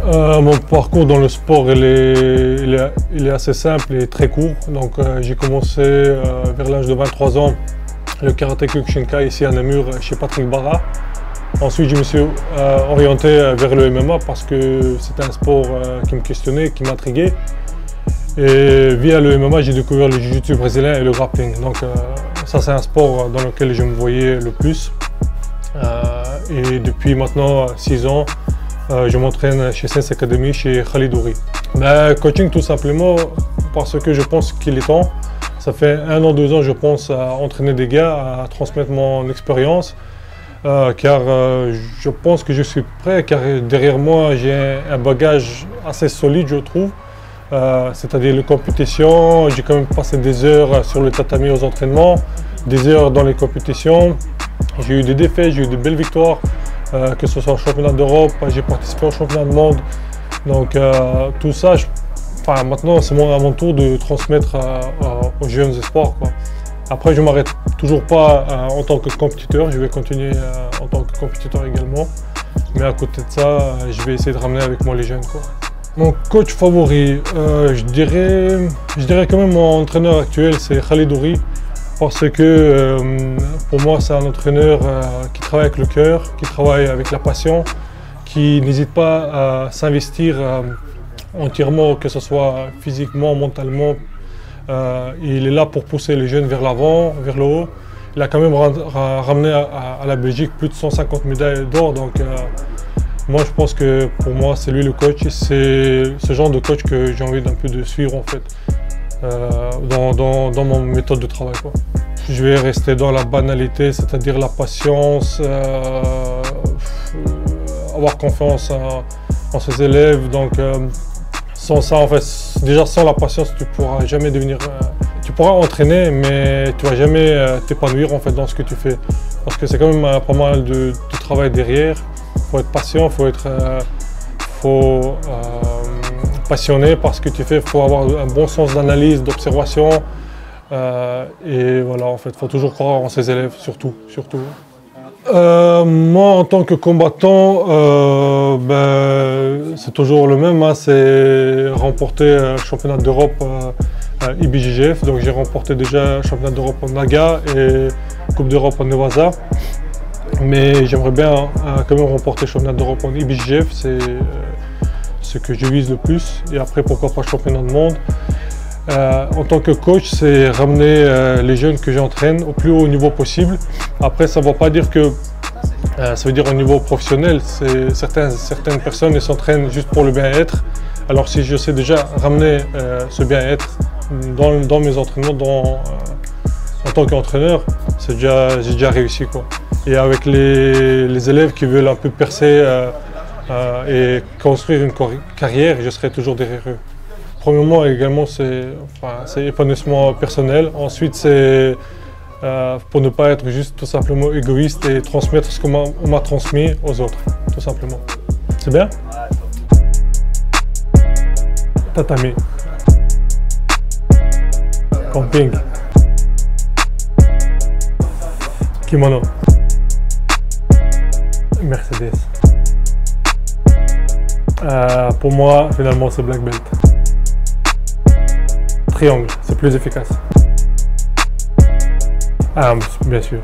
Mon parcours dans le sport il est assez simple et très court. Donc j'ai commencé vers l'âge de 23 ans le karaté Kyokushinkai ici à Namur chez Patrick Bara. Ensuite je me suis orienté vers le MMA parce que c'était un sport qui me questionnait, qui m'intriguait. Et via le MMA j'ai découvert le jiu-jitsu brésilien et le grappling. Donc ça c'est un sport dans lequel je me voyais le plus. Et depuis maintenant 6 ans, je m'entraîne chez Sense Academy, chez Khalid Ouri. Coaching tout simplement parce que je pense qu'il est temps. Ça fait 1 an, 2 ans je pense à entraîner des gars, à transmettre mon expérience. Car je pense que je suis prêt, car derrière moi j'ai un bagage assez solide je trouve. C'est-à-dire les compétitions, j'ai quand même passé des heures sur le tatami aux entraînements, des heures dans les compétitions. J'ai eu des défaites, j'ai eu de belles victoires. Que ce soit au championnat d'Europe, j'ai participé au championnat du monde. Donc tout ça, maintenant c'est à mon tour de transmettre aux jeunes espoirs, quoi. Après je ne m'arrête toujours pas en tant que compétiteur, je vais continuer en tant que compétiteur également. Mais à côté de ça, je vais essayer de ramener avec moi les jeunes, quoi. Mon coach favori, je dirais quand même mon entraîneur actuel, c'est Khalid Ouri. Parce que pour moi c'est un entraîneur qui travaille avec le cœur, qui travaille avec la passion, qui n'hésite pas à s'investir entièrement, que ce soit physiquement, mentalement. Il est là pour pousser les jeunes vers l'avant, vers le haut. Il a quand même ramené à la Belgique plus de 150 médailles d'or. Donc moi je pense que pour moi c'est lui le coach. C'est ce genre de coach que j'ai envie d'un peu de suivre en fait. Dans mon méthode de travail, quoi. Je vais rester dans la banalité, c'est-à-dire la patience, avoir confiance en ses élèves. Donc sans ça, en fait, déjà sans la patience, tu pourras jamais devenir. Tu pourras entraîner, mais tu vas jamais t'épanouir en fait dans ce que tu fais, parce que c'est quand même pas mal de travail derrière. Faut être patient, faut être passionné par ce que tu fais, il faut avoir un bon sens d'analyse, d'observation. Et voilà, en fait, il faut toujours croire en ses élèves, surtout. Moi, en tant que combattant, c'est toujours le même, hein, c'est remporter le championnat d'Europe IBJJF. Donc j'ai remporté déjà le championnat d'Europe en Naga et Coupe d'Europe en Nevada. Mais j'aimerais bien quand même remporter le championnat d'Europe en IBJJF. C'est ce que je vise le plus, et après pourquoi pas championnat du monde. En tant que coach, c'est ramener les jeunes que j'entraîne au plus haut niveau possible. Après ça ne veut pas dire que ça veut dire au niveau professionnel. Certaines personnes s'entraînent juste pour le bien-être. Alors si je sais déjà ramener ce bien-être dans mes entraînements en tant qu'entraîneur, j'ai déjà réussi, quoi. Et avec les élèves qui veulent un peu percer et construire une carrière, je serai toujours derrière eux. Premièrement, également, c'est épanouissement personnel. Ensuite, c'est pour ne pas être juste tout simplement égoïste et transmettre ce qu'on m'a transmis aux autres, tout simplement. C'est bien? Tatami. Camping. Kimono. Mercedes. Pour moi, finalement, c'est Black Belt. Triangle, c'est plus efficace. Ah, bien sûr.